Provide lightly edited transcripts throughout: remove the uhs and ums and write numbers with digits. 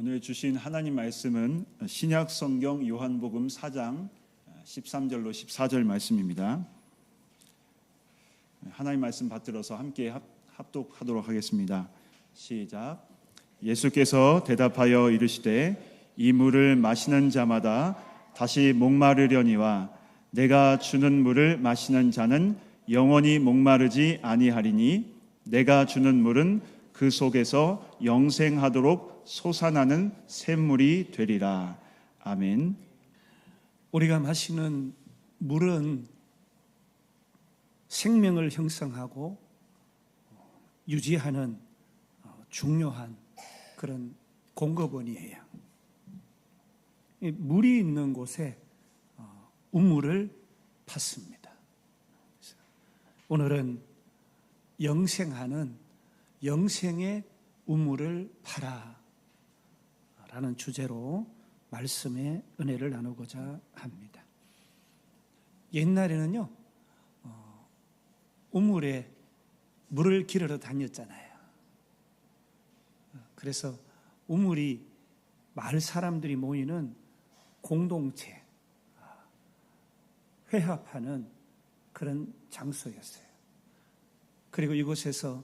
오늘 주신 하나님 말씀은 신약 성경 요한복음 4장 13절로 14절 말씀입니다. 하나님 말씀 받들어서 함께 합독하도록 하겠습니다. 시작. 예수께서 대답하여 이르시되 이 물을 마시는 자마다 다시 목마르려니와 내가 주는 물을 마시는 자는 영원히 목마르지 아니하리니 내가 주는 물은 그 속에서 영생하도록 솟아나는 샘물이 되리라. 아멘. 우리가 마시는 물은 생명을 형성하고 유지하는 중요한 그런 공급원이에요. 물이 있는 곳에 우물을 팠습니다. 오늘은 영생하는 영생의 우물을 파라 라는 주제로 말씀의 은혜를 나누고자 합니다. 옛날에는요, 우물에 물을 기르러 다녔잖아요. 그래서 우물이 마을 사람들이 모이는 공동체, 회합하는 그런 장소였어요. 그리고 이곳에서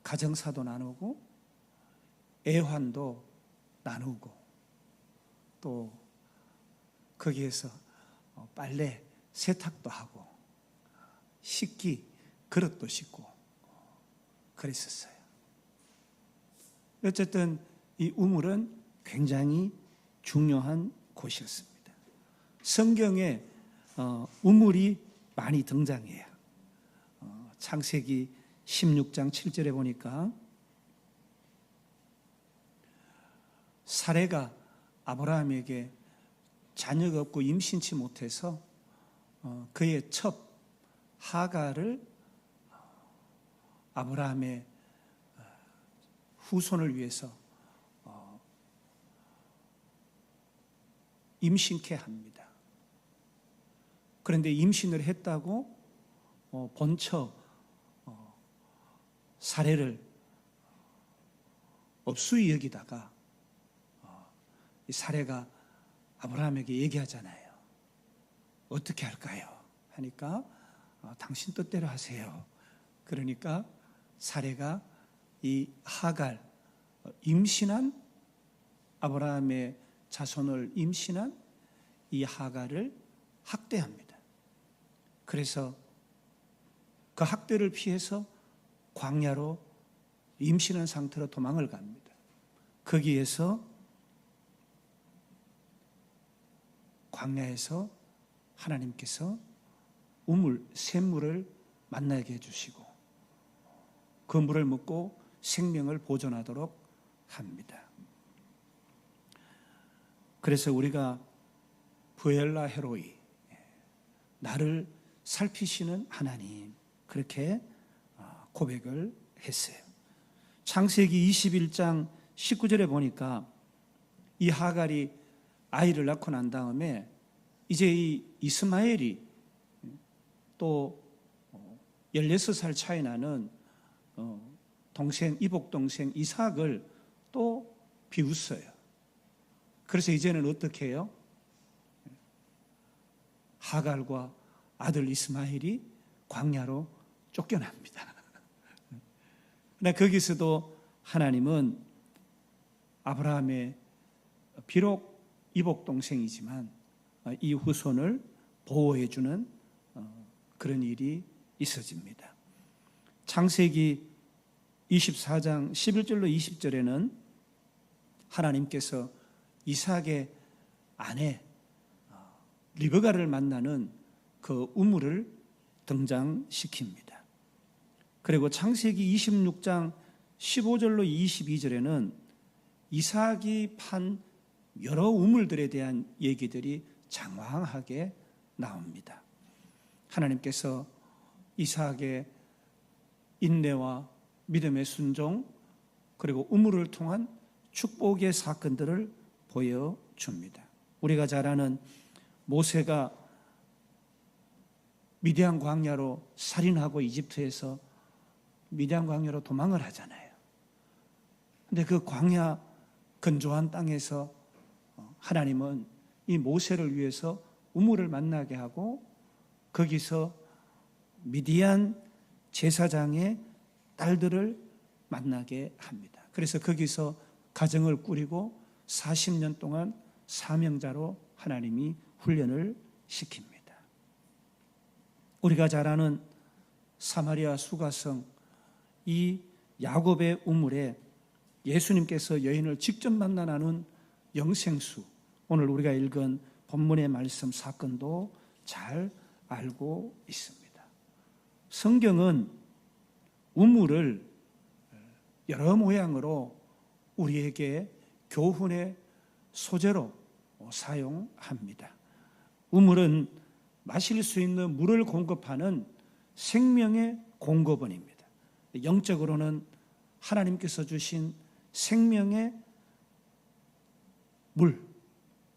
가정사도 나누고 애환도 나누고 또 거기에서 빨래, 세탁도 하고 씻기, 그릇도 씻고 그랬었어요. 어쨌든 이 우물은 굉장히 중요한 곳이었습니다. 성경에 우물이 많이 등장해요. 창세기 16장 7절에 보니까 사레가 아브라함에게 자녀가 없고 임신치 못해서 그의 첩 하갈을 아브라함의 후손을 위해서 임신케 합니다. 그런데 임신을 했다고 본처 사례를 업수히 여기다가 이 사례가 아브라함에게 얘기하잖아요. 어떻게 할까요? 하니까 당신 뜻대로 하세요. 그러니까 사례가 이 하갈, 임신한 아브라함의 자손을 임신한 이 하갈을 학대합니다. 그래서 그 학대를 피해서 광야로 임신한 상태로 도망을 갑니다. 거기에서 광야에서 하나님께서 우물, 샘물을 만나게 해주시고 그 물을 먹고 생명을 보존하도록 합니다. 그래서 우리가 부엘라 헤로이, 나를 살피시는 하나님, 그렇게 고백을 했어요. 창세기 21장 19절에 보니까 이 하갈이 아이를 낳고 난 다음에 이제 이 이스마엘이 또 16살 차이 나는 동생, 이복 동생 이삭을 또 비웃어요. 그래서 이제는 어떻게 해요? 하갈과 아들 이스마엘이 광야로 쫓겨납니다. 그러나 거기서도 하나님은 아브라함의 비록 이복 동생이지만 이 후손을 보호해주는 그런 일이 있어집니다. 창세기 24장 11절로 20절에는 하나님께서 이삭의 아내 리브가를 만나는 그 우물을 등장시킵니다. 그리고 창세기 26장 15절로 22절에는 이삭이 판 여러 우물들에 대한 얘기들이 장황하게 나옵니다. 하나님께서 이삭의 인내와 믿음의 순종, 그리고 우물을 통한 축복의 사건들을 보여줍니다. 우리가 잘 아는 모세가 미디안 광야로 살인하고 이집트에서 미디안 광야로 도망을 하잖아요. 근데 그 광야 건조한 땅에서 하나님은 이 모세를 위해서 우물을 만나게 하고 거기서 미디안 제사장의 딸들을 만나게 합니다. 그래서 거기서 가정을 꾸리고 40년 동안 사명자로 하나님이 훈련을 시킵니다. 우리가 잘 아는 사마리아 수가성, 이 야곱의 우물에 예수님께서 여인을 직접 만나 나눈 영생수, 오늘 우리가 읽은 본문의 말씀 사건도 잘 알고 있습니다. 성경은 우물을 여러 모양으로 우리에게 교훈의 소재로 사용합니다. 우물은 마실 수 있는 물을 공급하는 생명의 공급원입니다. 영적으로는 하나님께서 주신 생명의 물,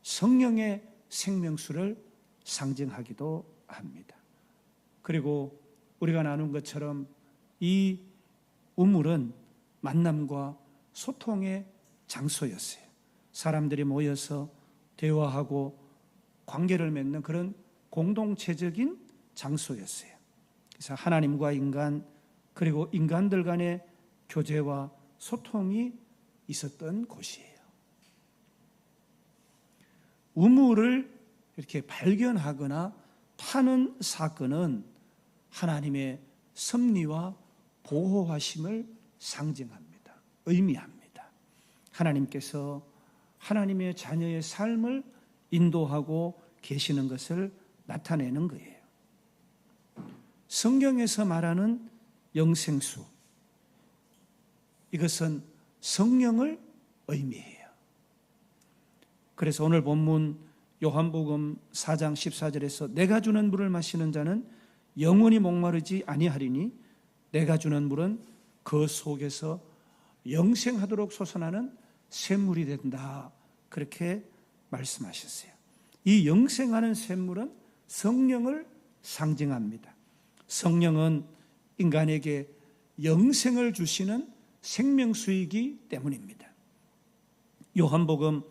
성령의 생명수를 상징하기도 합니다. 그리고 우리가 나눈 것처럼 이 우물은 만남과 소통의 장소였어요. 사람들이 모여서 대화하고 관계를 맺는 그런 공동체적인 장소였어요. 그래서 하나님과 인간, 그리고 인간들 간의 교제와 소통이 있었던 곳이에요. 우물을 이렇게 발견하거나 파는 사건은 하나님의 섭리와 보호하심을 상징합니다. 의미합니다. 하나님께서 하나님의 자녀의 삶을 인도하고 계시는 것을 나타내는 거예요. 성경에서 말하는 영생수, 이것은 성령을 의미해요. 그래서 오늘 본문 요한복음 4장 14절에서 내가 주는 물을 마시는 자는 영원히 목마르지 아니하리니 내가 주는 물은 그 속에서 영생하도록 솟아나는 샘물이 된다, 그렇게 말씀하셨어요. 이 영생하는 샘물은 성령을 상징합니다. 성령은 인간에게 영생을 주시는 생명수이기 때문입니다. 요한복음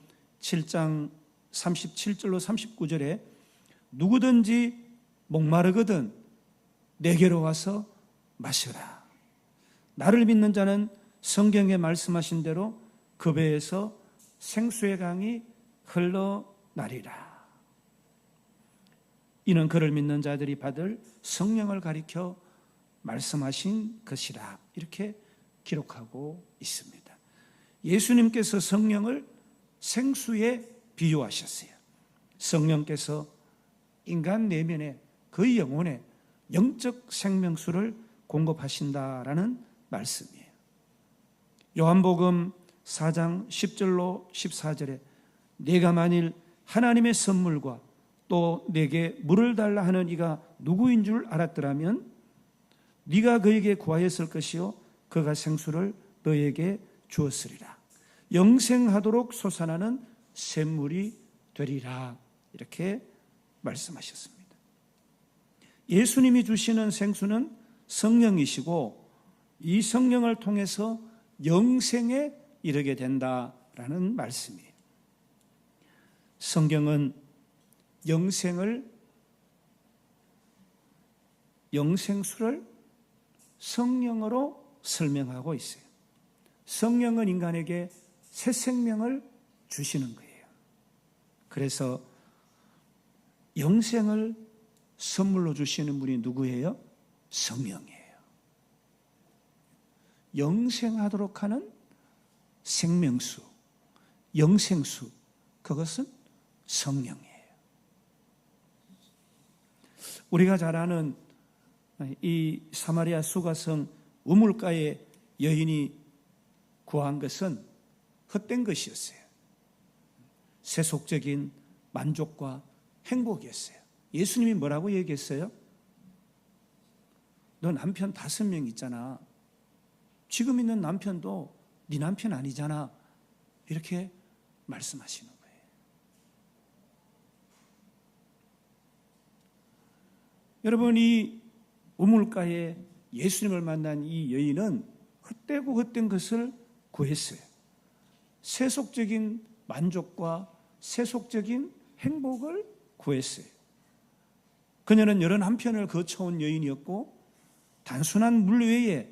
7장 37절로 39절에 누구든지 목마르거든 내게로 와서 마시라. 나를 믿는 자는 성경에 말씀하신 대로 그 배에서 생수의 강이 흘러나리라. 이는 그를 믿는 자들이 받을 성령을 가리켜 말씀하신 것이라, 이렇게 기록하고 있습니다. 예수님께서 성령을 생수에 비유하셨어요. 성령께서 인간 내면에, 그 영혼에 영적 생명수를 공급하신다라는 말씀이에요. 요한복음 4장 10절로 14절에 네가 만일 하나님의 선물과 또 내게 물을 달라 하는 이가 누구인 줄 알았더라면 네가 그에게 구하였을 것이요 그가 생수를 너에게 주었으리라. 영생하도록 솟아나는 샘물이 되리라, 이렇게 말씀하셨습니다. 예수님이 주시는 생수는 성령이시고 이 성령을 통해서 영생에 이르게 된다라는 말씀이에요. 성경은 영생수를 성령으로 설명하고 있어요. 성령은 인간에게 새 생명을 주시는 거예요. 그래서 영생을 선물로 주시는 분이 누구예요? 성령이에요. 영생하도록 하는 생명수, 영생수, 그것은 성령이에요. 우리가 잘 아는 이 사마리아 수가성 우물가에 여인이 구한 것은 헛된 것이었어요. 세속적인 만족과 행복이었어요. 예수님이 뭐라고 얘기했어요? 너 남편 5명 있잖아. 지금 있는 남편도 네 남편 아니잖아. 이렇게 말씀하시는 거예요. 여러분, 이 우물가에 예수님을 만난 이 여인은 헛되고 헛된 것을 구했어요. 세속적인 만족과 세속적인 행복을 구했어요. 그녀는 여러 남편을 거쳐온 여인이었고 단순한 물 외에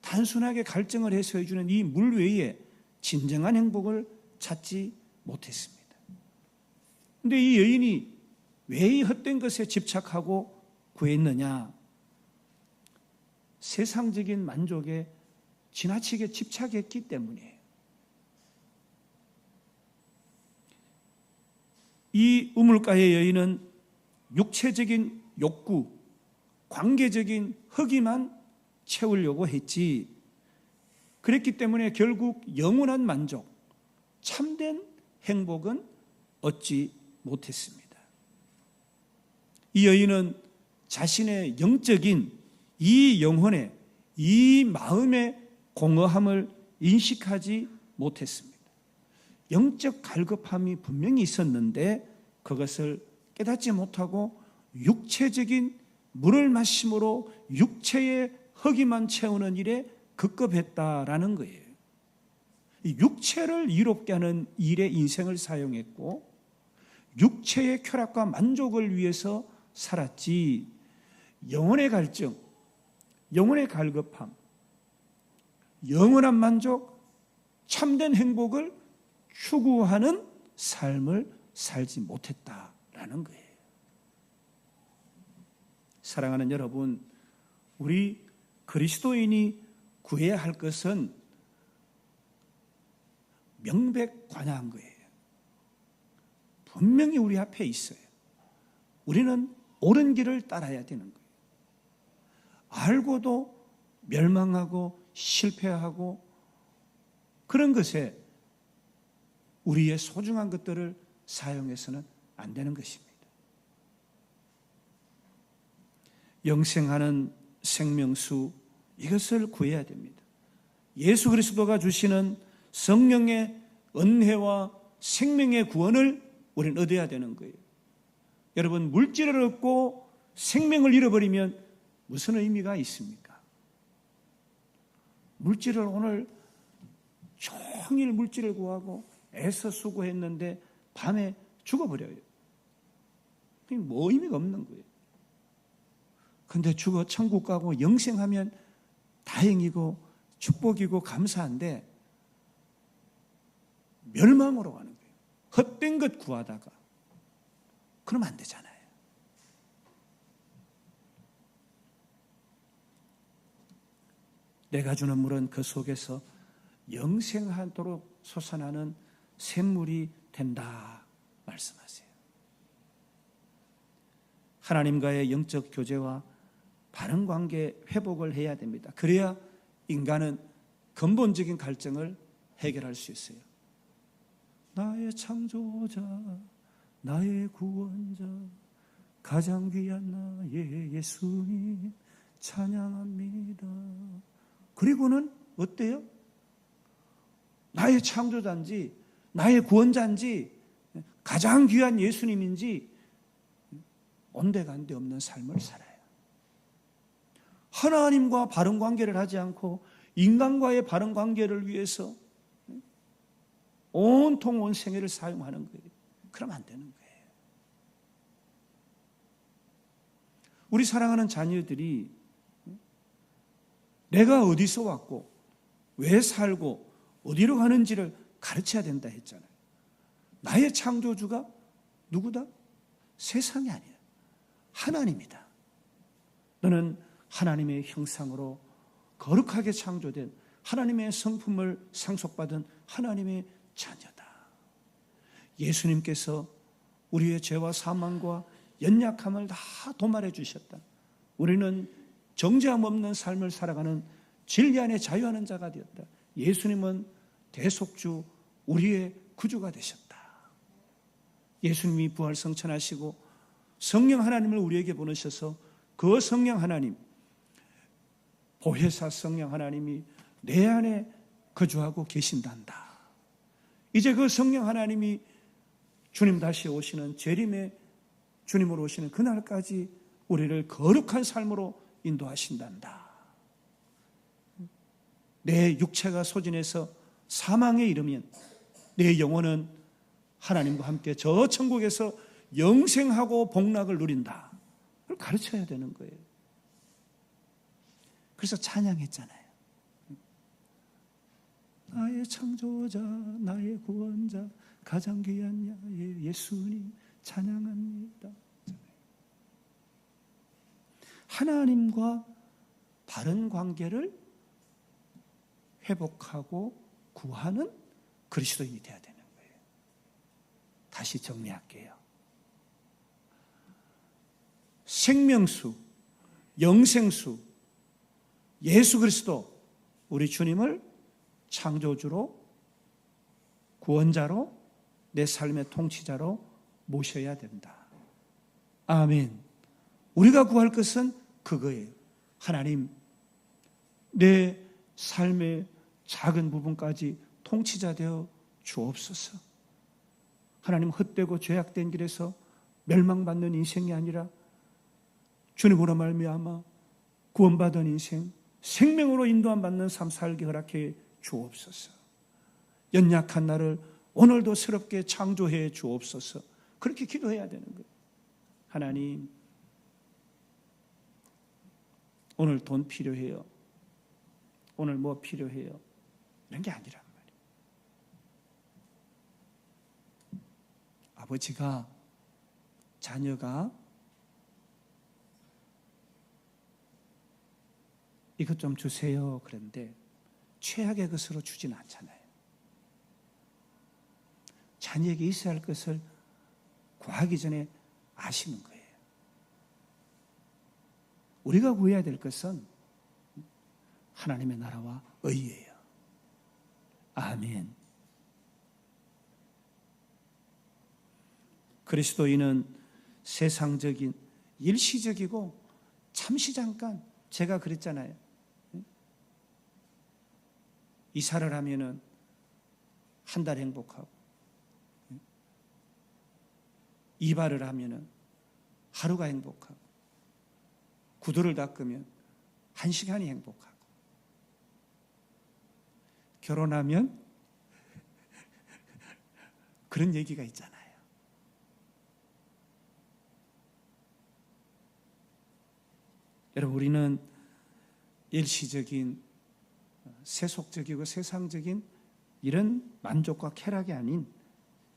단순하게 갈증을 해소해주는 이 물 외에 진정한 행복을 찾지 못했습니다. 그런데 이 여인이 왜 이 헛된 것에 집착하고 구했느냐? 세상적인 만족에 지나치게 집착했기 때문이에요. 이 우물가의 여인은 육체적인 욕구, 관계적인 허기만 채우려고 했지. 그랬기 때문에 결국 영원한 만족, 참된 행복은 얻지 못했습니다. 이 여인은 자신의 영적인 이 영혼의 이 마음의 공허함을 인식하지 못했습니다. 영적 갈급함이 분명히 있었는데 그것을 깨닫지 못하고 육체적인 물을 마심으로 육체의 허기만 채우는 일에 급급했다라는 거예요. 이 육체를 이롭게 하는 일에 인생을 사용했고 육체의 쾌락과 만족을 위해서 살았지 영혼의 갈증, 영혼의 갈급함, 영원한 만족, 참된 행복을 추구하는 삶을 살지 못했다라는 거예요. 사랑하는 여러분, 우리 그리스도인이 구해야 할 것은 명백관화한 거예요. 분명히 우리 앞에 있어요. 우리는 옳은 길을 따라야 되는 거예요. 알고도 멸망하고 실패하고 그런 것에 우리의 소중한 것들을 사용해서는 안 되는 것입니다. 영생하는 생명수, 이것을 구해야 됩니다. 예수 그리스도가 주시는 성령의 은혜와 생명의 구원을 우리는 얻어야 되는 거예요. 여러분, 물질을 얻고 생명을 잃어버리면 무슨 의미가 있습니까? 물질을 오늘 종일 물질을 구하고 애써 수고했는데 밤에 죽어버려요. 그게 뭐 의미가 없는 거예요. 근데 죽어 천국 가고 영생하면 다행이고 축복이고 감사한데 멸망으로 가는 거예요. 헛된 것 구하다가. 그러면 안 되잖아요. 내가 주는 물은 그 속에서 영생하도록 솟아나는 샘물이 된다 말씀하세요. 하나님과의 영적 교제와 바른 관계 회복을 해야 됩니다. 그래야 인간은 근본적인 갈증을 해결할 수 있어요. 나의 창조자, 나의 구원자, 가장 귀한 나의 예수님 찬양합니다. 그리고는 어때요? 나의 창조자인지 나의 구원자인지 가장 귀한 예수님인지 온데간데 없는 삶을 살아요. 하나님과 바른 관계를 하지 않고 인간과의 바른 관계를 위해서 온통 온 생애를 사용하는 거예요. 그러면 안 되는 거예요. 우리 사랑하는 자녀들이 내가 어디서 왔고 왜 살고 어디로 가는지를 가르쳐야 된다 했잖아요. 나의 창조주가 누구다? 세상이 아니야. 하나님이다. 너는 하나님의 형상으로 거룩하게 창조된 하나님의 성품을 상속받은 하나님의 자녀다. 예수님께서 우리의 죄와 사망과 연약함을 다 도말해 주셨다. 우리는 정죄함 없는 삶을 살아가는 진리 안에 자유하는 자가 되었다. 예수님은 대속주, 우리의 구주가 되셨다. 예수님이 부활 성천하시고 성령 하나님을 우리에게 보내셔서 그 성령 하나님, 보혜사 성령 하나님이 내 안에 거주하고 계신단다. 이제 그 성령 하나님이 주님 다시 오시는 재림의 주님으로 오시는 그날까지 우리를 거룩한 삶으로 인도하신단다. 내 육체가 소진해서 사망에 이르면 내 영혼은 하나님과 함께 저 천국에서 영생하고 복락을 누린다. 그걸 가르쳐야 되는 거예요. 그래서 찬양했잖아요. 나의 창조자, 나의 구원자, 가장 귀한 야의 예수님 찬양합니다. 하나님과 바른 관계를 회복하고 구하는 그리스도인이 되어야 되는 거예요. 다시 정리할게요. 생명수, 영생수, 예수 그리스도, 우리 주님을 창조주로, 구원자로, 내 삶의 통치자로 모셔야 된다. 아멘. 우리가 구할 것은 그거예요. 하나님, 내 삶의 작은 부분까지 통치자 되어 주옵소서. 하나님, 헛되고 죄악된 길에서 멸망받는 인생이 아니라 주님으로 말미암아 구원받은 인생, 생명으로 인도함 받는 삶 살게 허락해 주옵소서. 연약한 나를 오늘도 새롭게 창조해 주옵소서. 그렇게 기도해야 되는 거예요. 하나님, 오늘 돈 필요해요. 오늘 뭐 필요해요. 이런 게 아니란 말이에요. 아버지가, 자녀가 이것 좀 주세요 그런데 최악의 것으로 주진 않잖아요. 자녀에게 있어야 할 것을 구하기 전에 아시는 거예요. 우리가 구해야 될 것은 하나님의 나라와 의예요. 아멘. 그리스도인은 세상적인, 일시적이고 잠시 잠깐, 제가 그랬잖아요. 이사를 하면은 한 달 행복하고, 이발을 하면은 하루가 행복하고, 구두를 닦으면 한 시간이 행복하고, 결혼하면 그런 얘기가 있잖아요. 여러분, 우리는 일시적인, 세속적이고 세상적인 이런 만족과 쾌락이 아닌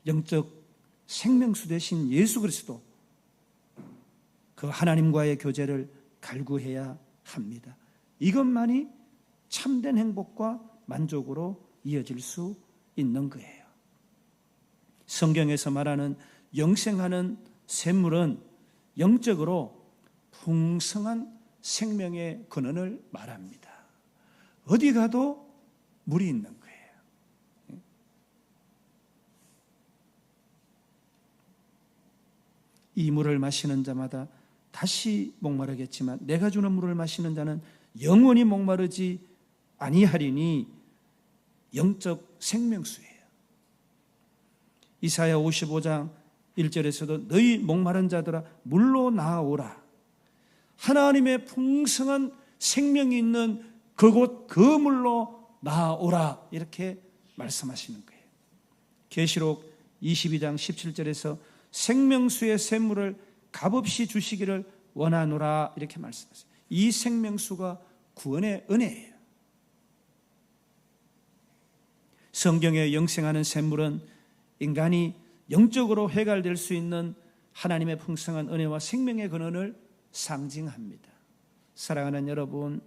영적 생명수 되신 예수 그리스도, 그 하나님과의 교제를 갈구해야 합니다. 이것만이 참된 행복과 만족으로 이어질 수 있는 거예요. 성경에서 말하는 영생하는 샘물은 영적으로 풍성한 생명의 근원을 말합니다. 어디 가도 물이 있는 거예요. 이 물을 마시는 자마다 다시 목마르겠지만 내가 주는 물을 마시는 자는 영원히 목마르지 아니하리니 영적 생명수예요. 이사야 55장 1절에서도 너희 목마른 자들아 물로 나아오라. 하나님의 풍성한 생명이 있는 그곳 그 물로 나아오라, 이렇게 말씀하시는 거예요. 계시록 22장 17절에서 생명수의 샘물을 값없이 주시기를 원하노라, 이렇게 말씀하세요. 이 생명수가 구원의 은혜예요. 성경에 영생하는 샘물은 인간이 영적으로 회갈될 수 있는 하나님의 풍성한 은혜와 생명의 근원을 상징합니다. 사랑하는 여러분,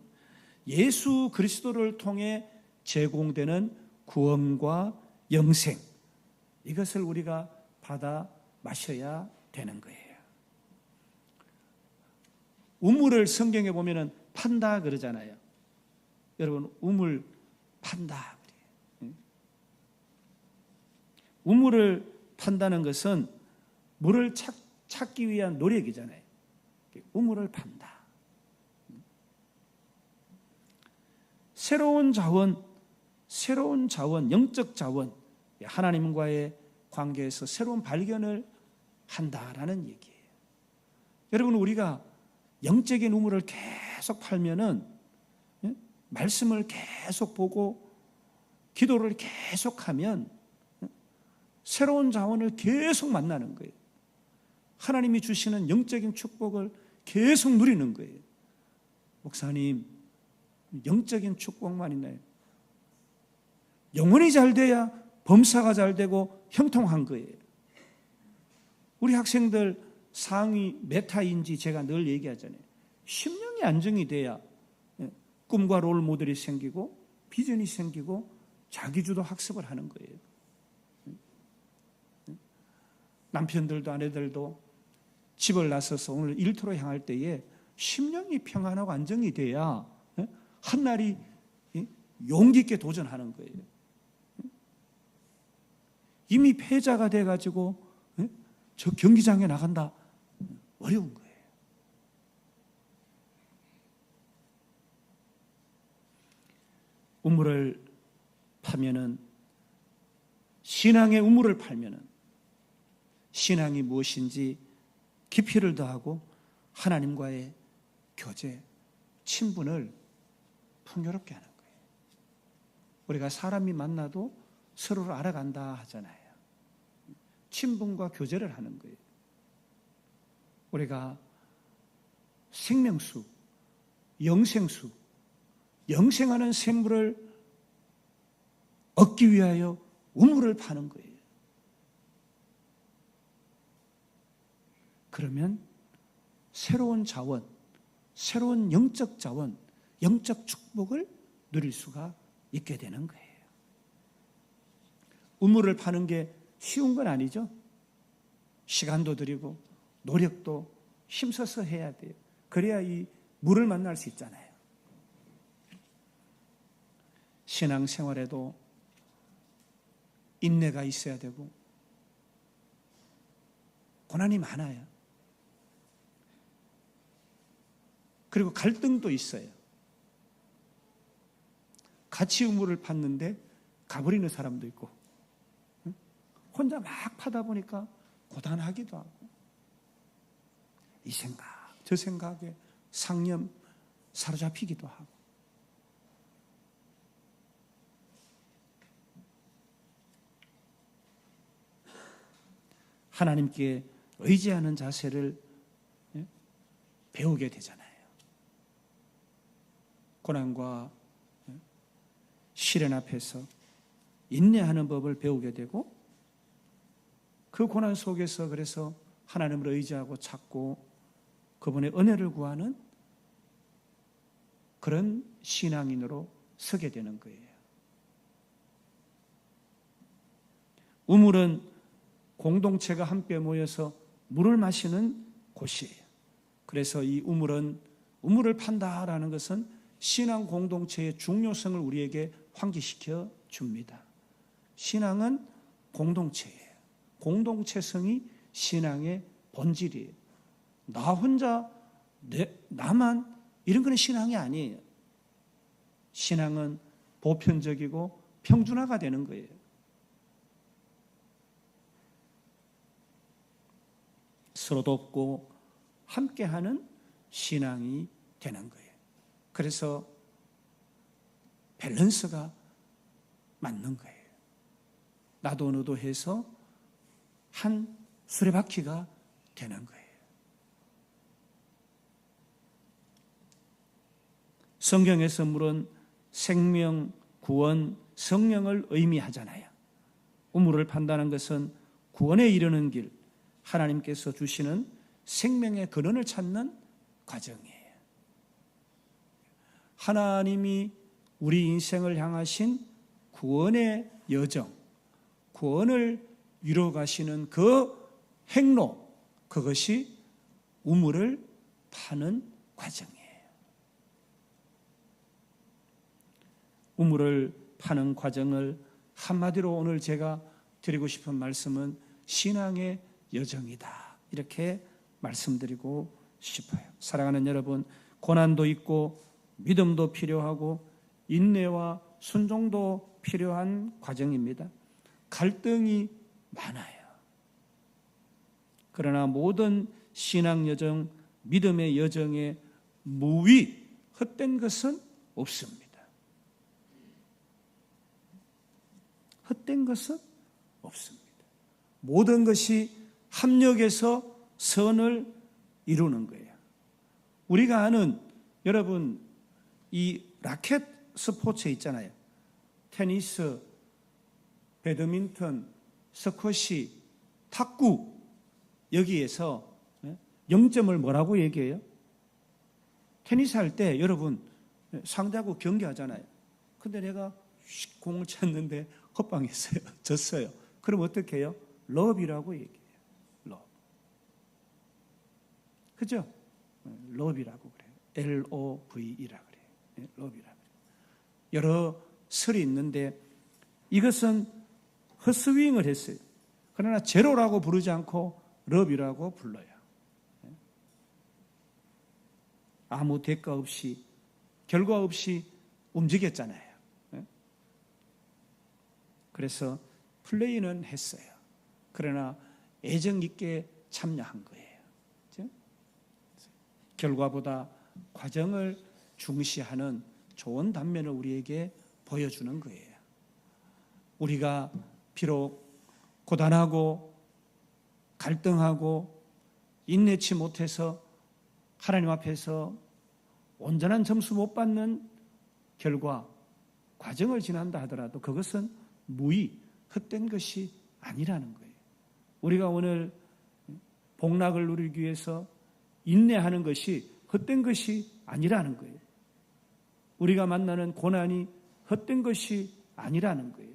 예수 그리스도를 통해 제공되는 구원과 영생, 이것을 우리가 받아 마셔야 되는 거예요. 우물을 성경에 보면은 판다 그러잖아요. 여러분, 우물 판다 그래요. 우물을 판다는 것은 물을 찾기 위한 노력이잖아요. 우물을 판다. 새로운 자원, 영적 자원, 하나님과의 관계에서 새로운 발견을 한다라는 얘기예요. 여러분, 우리가 영적인 우물을 계속 팔면은, 말씀을 계속 보고 기도를 계속하면 새로운 자원을 계속 만나는 거예요. 하나님이 주시는 영적인 축복을 계속 누리는 거예요. 목사님, 영적인 축복만 있나요? 영혼이 잘 돼야 범사가 잘 되고 형통한 거예요. 우리 학생들 상위 메타인지 제가 늘 얘기하잖아요. 심령이 안정이 돼야 꿈과 롤 모델이 생기고 비전이 생기고 자기주도 학습을 하는 거예요. 남편들도 아내들도 집을 나서서 오늘 일터로 향할 때에 심령이 평안하고 안정이 돼야 한날이 용기 있게 도전하는 거예요. 이미 패자가 돼가지고 저 경기장에 나간다, 어려운 거예요. 우물을 파면은, 신앙의 우물을 팔면은 신앙이 무엇인지 깊이를 더하고 하나님과의 교제, 친분을 풍요롭게 하는 거예요. 우리가 사람이 만나도 서로를 알아간다 하잖아요. 친분과 교제를 하는 거예요. 우리가 생명수, 영생수, 영생하는 생물을 얻기 위하여 우물을 파는 거예요. 그러면 새로운 자원, 새로운 영적 자원, 영적 축복을 누릴 수가 있게 되는 거예요. 우물을 파는 게 쉬운 건 아니죠. 시간도 들이고 노력도 힘써서 해야 돼요. 그래야 이 물을 만날 수 있잖아요. 신앙생활에도 인내가 있어야 되고 고난이 많아요. 그리고 갈등도 있어요. 같이 우물을 팠는데 가버리는 사람도 있고, 혼자 막 파다 보니까 고단하기도 하고, 이 생각 저 생각에 상념 사로잡히기도 하고. 하나님께 의지하는 자세를 배우게 되잖아요. 고난과 시련 앞에서 인내하는 법을 배우게 되고, 그 고난 속에서 그래서 하나님을 의지하고 찾고 그분의 은혜를 구하는 그런 신앙인으로 서게 되는 거예요. 우물은 공동체가 함께 모여서 물을 마시는 곳이에요. 그래서 이 우물을 판다라는 것은 신앙 공동체의 중요성을 우리에게 환기시켜 줍니다. 신앙은 공동체예요. 공동체성이 신앙의 본질이에요. 나 혼자, 나만 이런 건 신앙이 아니에요. 신앙은 보편적이고 평준화가 되는 거예요. 서로 돕고 함께하는 신앙이 되는 거예요. 그래서 밸런스가 맞는 거예요. 나도 너도 해서 한 수레바퀴가 되는 거예요. 성경에서 물은 생명, 구원, 성령을 의미하잖아요. 우물을 판다는 것은 구원에 이르는 길, 하나님께서 주시는 생명의 근원을 찾는 과정이에요. 하나님이 우리 인생을 향하신 구원의 여정, 구원을 이루어가시는 그 행로, 그것이 우물을 파는 과정이에요. 우물을 파는 과정을 한마디로 오늘 제가 드리고 싶은 말씀은 신앙의 여정이다, 이렇게 말씀드리고 싶어요. 사랑하는 여러분, 고난도 있고 믿음도 필요하고 인내와 순종도 필요한 과정입니다. 갈등이 많아요. 그러나 모든 신앙 여정, 믿음의 여정에 무위, 헛된 것은 없습니다. 헛된 것은 없습니다. 모든 것이 합력해서 선을 이루는 거예요. 우리가 아는 여러분 이 라켓 스포츠 있잖아요. 테니스, 배드민턴, 스쿼시, 탁구 여기에서 0점을 뭐라고 얘기해요? 테니스 할 때 여러분 상대하고 경기하잖아요. 근데 내가 공을 쳤는데 헛방했어요. 졌어요. 그럼 어떻게 해요? 러브이라고 얘기해요. 러브. 그죠? 러브이라고 그래요. LOVE라고 그래요. 러브이라고 그래요. 여러 설이 있는데 이것은 헛스윙을 했어요. 그러나 제로라고 부르지 않고 러브이라고 불러요. 아무 대가 없이 결과 없이 움직였잖아요. 그래서 플레이는 했어요. 그러나 애정 있게 참여한 거예요. 결과보다 과정을 중시하는 좋은 단면을 우리에게 보여주는 거예요. 우리가 비록 고단하고 갈등하고 인내치 못해서 하나님 앞에서 온전한 점수 못 받는 결과, 과정을 지난다 하더라도 그것은 무의, 헛된 것이 아니라는 거예요. 우리가 오늘 복락을 누리기 위해서 인내하는 것이 헛된 것이 아니라는 거예요. 우리가 만나는 고난이 헛된 것이 아니라는 거예요.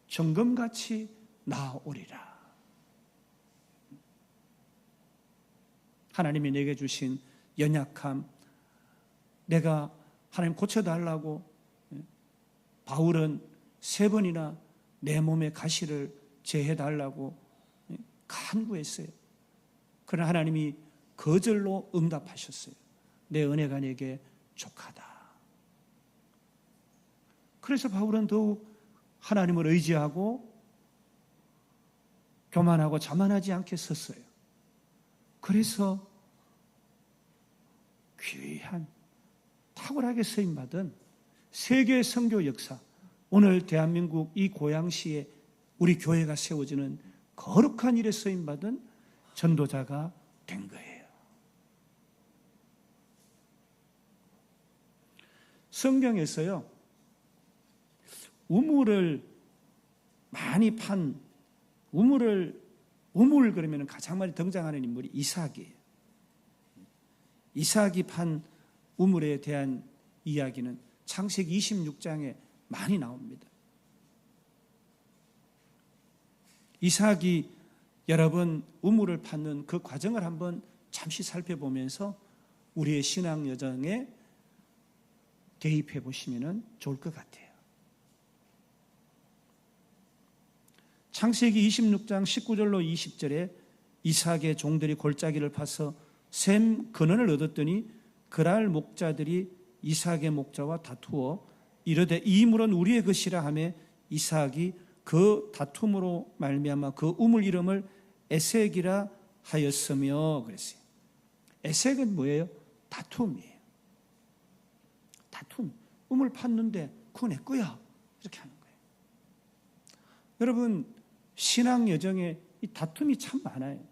정금같이 나아오리라. 하나님이 내게 주신 연약함, 내가 하나님 고쳐달라고 바울은 3번이나 내 몸의 가시를 제해달라고 간구했어요. 그러나 하나님이 거절로 응답하셨어요. 내 은혜가 내게 족하다. 그래서 바울은 더욱 하나님을 의지하고 교만하고 자만하지 않게 섰어요. 그래서 귀한 탁월하게 쓰임받은 세계 선교 역사, 오늘 대한민국 이 고양시에 우리 교회가 세워지는 거룩한 일에 쓰임받은 전도자가 된 거예요. 성경에서요, 우물을 많이 판, 우물 그러면 가장 많이 등장하는 인물이 이삭이에요. 이삭이 판 우물에 대한 이야기는 창세기 26장에 많이 나옵니다. 이삭이 여러분 우물을 팠는 그 과정을 한번 잠시 살펴보면서 우리의 신앙 여정에 대입해 보시면 좋을 것 같아요. 창세기 26장 19절로 20절에 이삭의 종들이 골짜기를 파서 샘 근원을 얻었더니 그랄 목자들이 이삭의 목자와 다투어 이르되 이 물은 우리의 것이라 하며 이삭이 그 다툼으로 말미암아 그 우물 이름을 에색이라 하였으며 그랬어요. 에색은 뭐예요? 다툼이에요. 다툼. 우물 팠는데 그거 내 거야. 이렇게 하는 거예요. 여러분 신앙 여정에 이 다툼이 참 많아요.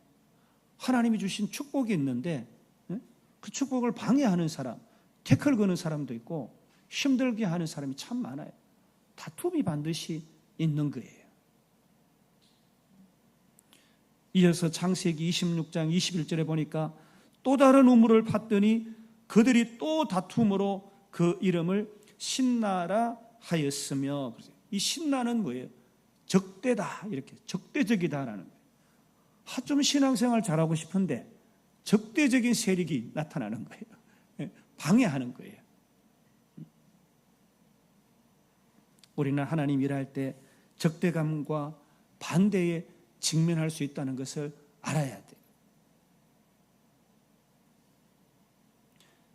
하나님이 주신 축복이 있는데 그 축복을 방해하는 사람, 태클 거는 사람도 있고 힘들게 하는 사람이 참 많아요. 다툼이 반드시 있는 거예요. 이어서 창세기 26장 21절에 보니까 또 다른 우물을 팠더니 그들이 또 다툼으로 그 이름을 신나라 하였으며, 이 신나는 뭐예요? 적대다, 이렇게 적대적이다라는 거예요. 좀 신앙생활 잘하고 싶은데 적대적인 세력이 나타나는 거예요. 방해하는 거예요. 우리는 하나님 일할 때 적대감과 반대에 직면할 수 있다는 것을 알아야 돼요.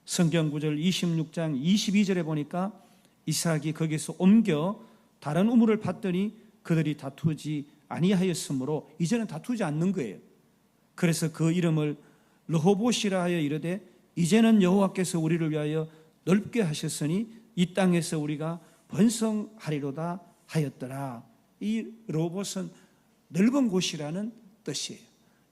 성경 구절 26장 22절에 보니까 이삭이 거기서 옮겨 다른 우물을 팠더니 그들이 다투지 아니하였으므로 이제는 다투지 않는 거예요. 그래서 그 이름을 르호봇이라 하여 이르되 이제는 여호와께서 우리를 위하여 넓게 하셨으니 이 땅에서 우리가 번성하리로다 하였더라. 이 로봇은 넓은 곳이라는 뜻이에요.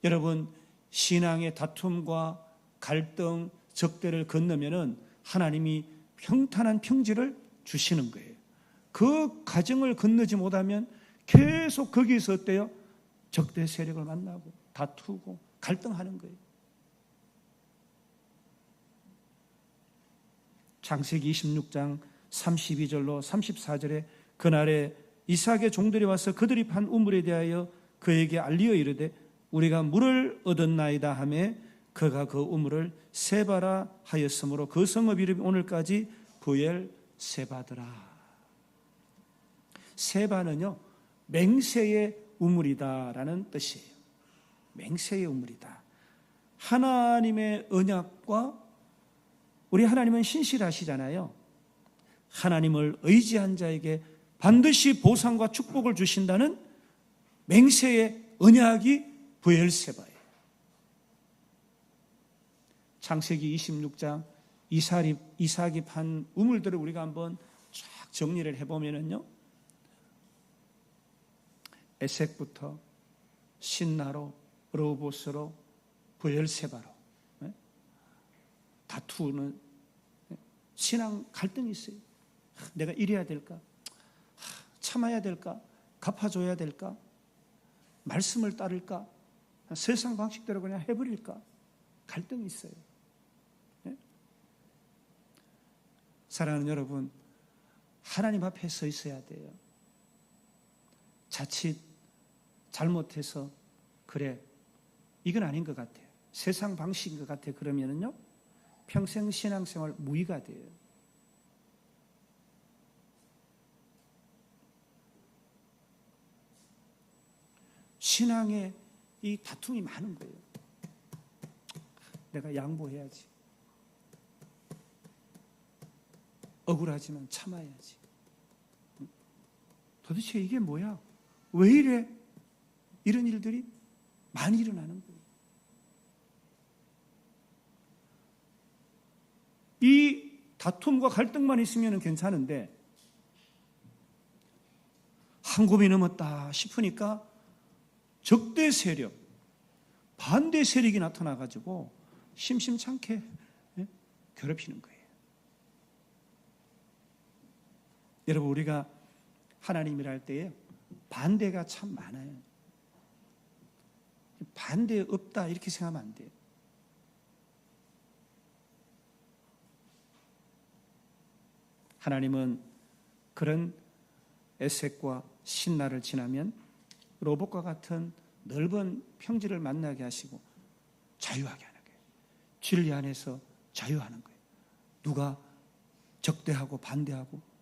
여러분, 신앙의 다툼과 갈등, 적대를 건너면은 하나님이 평탄한 평지를 주시는 거예요. 그 과정을 건너지 못하면 계속 거기서 어때요? 적대 세력을 만나고 다투고 갈등하는 거예요. 창세기 26장 32절로 34절에 그날에 이삭의 종들이 와서 그들이 판 우물에 대하여 그에게 알리어 이르되 우리가 물을 얻었나이다 하매 그가 그 우물을 세바라 하였으므로 그 성읍 이름이 오늘까지 부엘세바더라. 세바는요, 맹세의 우물이다라는 뜻이에요. 맹세의 우물이다. 하나님의 언약과 우리 하나님은 신실하시잖아요. 하나님을 의지한 자에게 반드시 보상과 축복을 주신다는 맹세의 언약이 부엘세바예요. 창세기 26장 이삭이 판 우물들을 우리가 한번 쫙 정리를 해보면요, 에색부터 신나로, 르호봇으로, 부엘세바로 다투는 신앙 갈등이 있어요. 내가 이래야 될까? 참아야 될까? 갚아줘야 될까? 말씀을 따를까? 세상 방식대로 그냥 해버릴까? 갈등이 있어요. 사랑하는 여러분, 하나님 앞에 서 있어야 돼요. 자칫 잘못해서 그래, 이건 아닌 것 같아요. 세상 방식인 것 같아요. 그러면은요, 평생 신앙생활 무의가 돼요. 신앙에 이 다툼이 많은 거예요. 내가 양보해야지. 억울하지만 참아야지. 도대체 이게 뭐야? 왜 이래? 이런 일들이 많이 일어나는 거예요. 이 다툼과 갈등만 있으면 괜찮은데 한 곱이 넘었다 싶으니까 적대 세력, 반대 세력이 나타나가지고 심심찮게 괴롭히는 거예요. 여러분, 우리가 하나님이라 할 때에 반대가 참 많아요. 반대 없다 이렇게 생각하면 안 돼요. 하나님은 그런 에색과 신나를 지나면 로봇과 같은 넓은 평지를 만나게 하시고 자유하게 하는 거예요. 진리 안에서 자유하는 거예요. 누가 적대하고 반대하고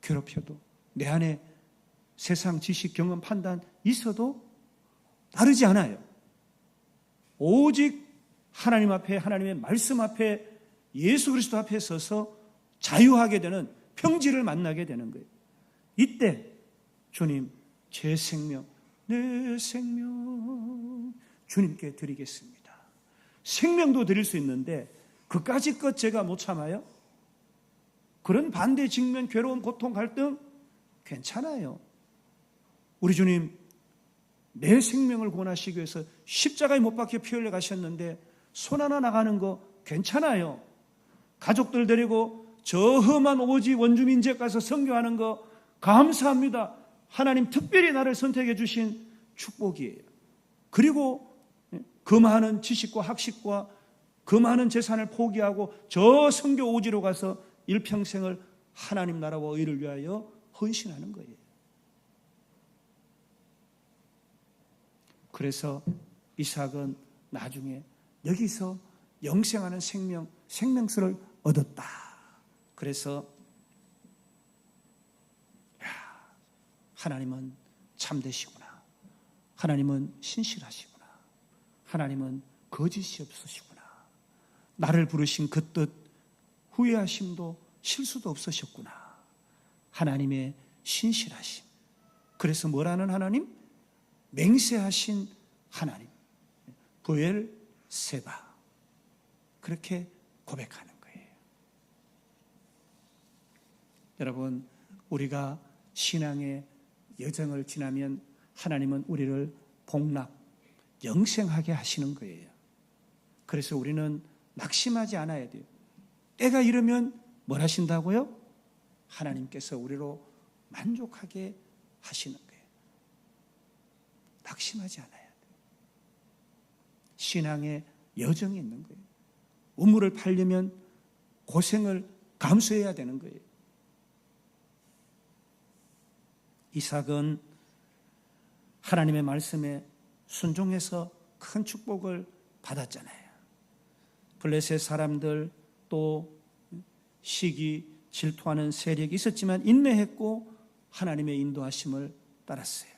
괴롭혀도 내 안에 세상 지식, 경험, 판단 있어도 다르지 않아요. 오직 하나님 앞에, 하나님의 말씀 앞에, 예수 그리스도 앞에 서서 자유하게 되는 평지를 만나게 되는 거예요. 이때 주님, 제 생명, 내 생명 주님께 드리겠습니다. 생명도 드릴 수 있는데 그까짓 것 제가 못 참아요? 그런 반대, 직면, 괴로움, 고통, 갈등 괜찮아요. 우리 주님, 내 생명을 구원하시기 위해서 십자가에 못 박혀 피 흘려 가셨는데 손 하나 나가는 거 괜찮아요. 가족들 데리고 저 험한 오지 원주민 지역 가서 선교하는 거 감사합니다. 하나님 특별히 나를 선택해 주신 축복이에요. 그리고 그 많은 지식과 학식과 그 많은 재산을 포기하고 저 선교 오지로 가서 일평생을 하나님 나라와 의를 위하여 헌신하는 거예요. 그래서 이삭은 나중에 여기서 영생하는 생명수를 얻었다. 그래서 하나님은 참되시구나. 하나님은 신실하시구나. 하나님은 거짓이 없으시구나. 나를 부르신 그 뜻 후회하심도 실수도 없으셨구나. 하나님의 신실하심. 그래서 뭐라는 하나님? 맹세하신 하나님. 부엘세바. 그렇게 고백하는 거예요. 여러분, 우리가 신앙의 여정을 지나면 하나님은 우리를 복락, 영생하게 하시는 거예요. 그래서 우리는 낙심하지 않아야 돼요. 때가 이르면 뭘 하신다고요? 하나님께서 우리로 만족하게 하시는 거예요. 낙심하지 않아야 돼요. 신앙의 여정이 있는 거예요. 우물을 파려면 고생을 감수해야 되는 거예요. 이삭은 하나님의 말씀에 순종해서 큰 축복을 받았잖아요. 블레셋 사람들 또 시기 질투하는 세력이 있었지만 인내했고 하나님의 인도하심을 따랐어요.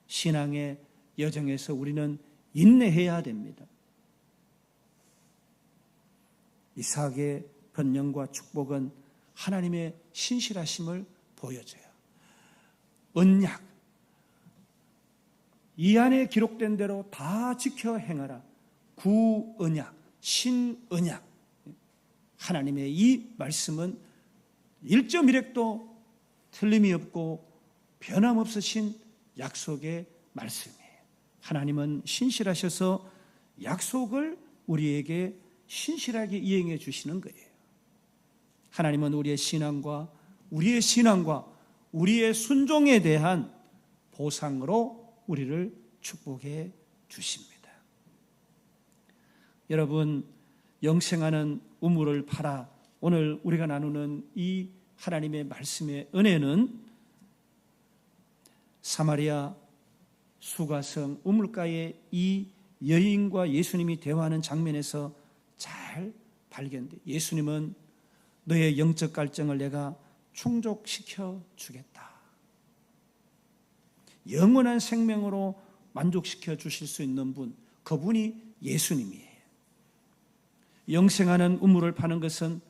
신앙의 여정에서 우리는 인내해야 됩니다. 이삭의 번영과 축복은 하나님의 신실하심을 보여줘요. 언약, 이 안에 기록된 대로 다 지켜 행하라. 구언약, 신언약. 하나님의 이 말씀은 1.1획도 틀림이 없고 변함없으신 약속의 말씀이에요. 하나님은 신실하셔서 약속을 우리에게 신실하게 이행해 주시는 거예요. 하나님은 우리의 신앙과 우리의 순종에 대한 보상으로 우리를 축복해 주십니다. 여러분, 영생하는 우물을 팔아 오늘 우리가 나누는 이 하나님의 말씀의 은혜는 사마리아 수가성 우물가에 이 여인과 예수님이 대화하는 장면에서 잘 발견돼. 예수님은 너의 영적 갈증을 내가 충족시켜 주겠다. 영원한 생명으로 만족시켜 주실 수 있는 분, 그분이 예수님이에요. 영생하는 우물을 파는 것은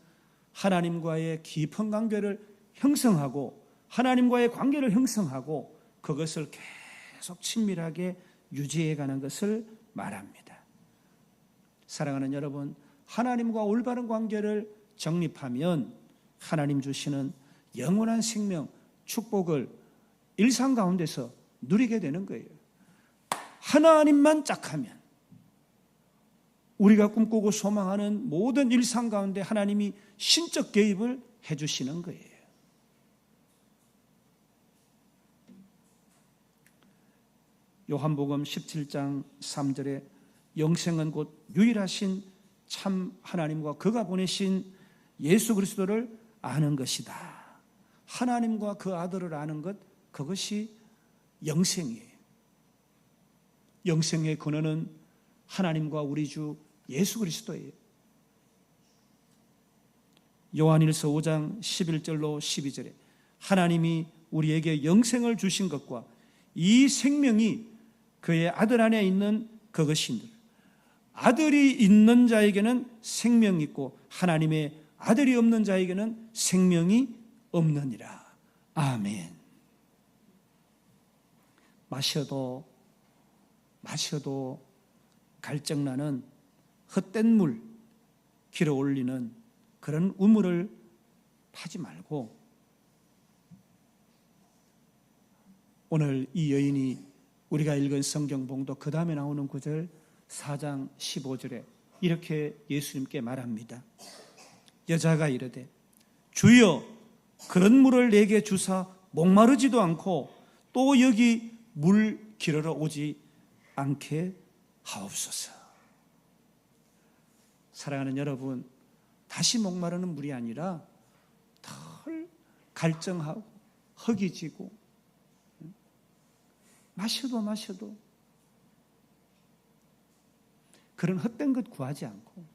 하나님과의 깊은 관계를 형성하고 하나님과의 관계를 형성하고 그것을 계속 친밀하게 유지해가는 것을 말합니다. 사랑하는 여러분, 하나님과 올바른 관계를 정립하면 하나님 주시는 영원한 생명, 축복을 일상 가운데서 누리게 되는 거예요. 하나님만 짝하면 우리가 꿈꾸고 소망하는 모든 일상 가운데 하나님이 신적 개입을 해주시는 거예요. 요한복음 17장 3절에 영생은 곧 유일하신 참 하나님과 그가 보내신 예수 그리스도를 아는 것이다. 하나님과 그 아들을 아는 것, 그것이 영생이에요. 영생의 근원은 하나님과 우리 주 예수 그리스도예요. 요한일서 5장 11절로 12절에 하나님이 우리에게 영생을 주신 것과 이 생명이 그의 아들 안에 있는 그것인들, 아들이 있는 자에게는 생명이 있고 하나님의 아들이 없는 자에게는 생명이 없느니라. 아멘. 마셔도 갈증나는 헛된 물 길어 올리는 그런 우물을 파지 말고 오늘 이 여인이 우리가 읽은 성경 봉도 그 다음에 나오는 구절 4장 15절에 이렇게 예수님께 말합니다. 여자가 이르되 주여 그런 물을 내게 주사 목마르지도 않고 또 여기 물 기르러 오지 않게 하옵소서. 사랑하는 여러분, 다시 목마르는 물이 아니라 덜 갈증하고 허기지고 마셔도 그런 헛된 것 구하지 않고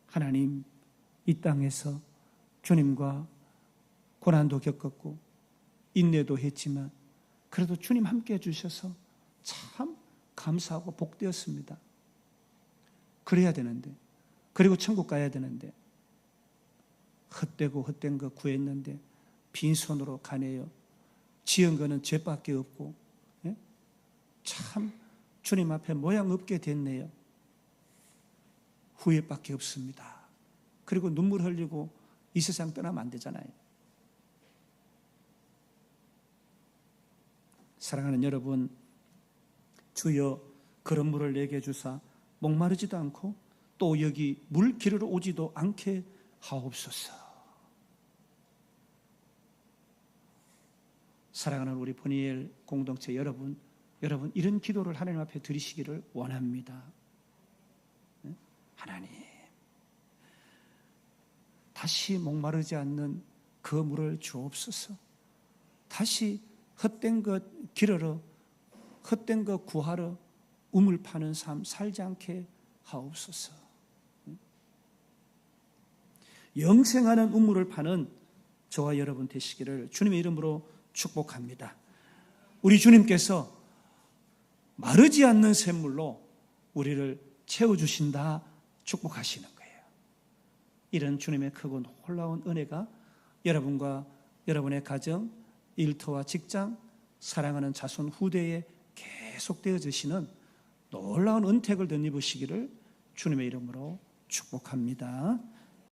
하나님, 이 땅에서 주님과 고난도 겪었고 인내도 했지만 그래도 주님 함께 해주셔서 참 감사하고 복되었습니다. 그래야 되는데, 그리고 천국 가야 되는데 헛되고 헛된 거 구했는데 빈손으로 가네요. 지은 거는 죄밖에 없고 참 주님 앞에 모양 없게 됐네요. 후회밖에 없습니다. 그리고 눈물 흘리고 이 세상 떠나면 안 되잖아요. 사랑하는 여러분, 주여 그런 물을 내게 주사 목마르지도 않고 또 여기 물 기르러 오지도 않게 하옵소서. 사랑하는 우리 보니엘 공동체 여러분 이런 기도를 하나님 앞에 드리시기를 원합니다. 하나님, 다시 목마르지 않는 그 물을 주옵소서. 다시 헛된 것 기르러, 헛된 것 구하러 우물 파는 삶 살지 않게 하옵소서. 영생하는 우물을 파는 저와 여러분 되시기를 주님의 이름으로 축복합니다. 우리 주님께서 마르지 않는 샘물로 우리를 채워주신다 축복하시는 거예요. 이런 주님의 크고 놀라운 은혜가 여러분과 여러분의 가정, 일터와 직장, 사랑하는 자손 후대에 계속되어 주시는 놀라운 은택을 덧입으시기를 주님의 이름으로 축복합니다.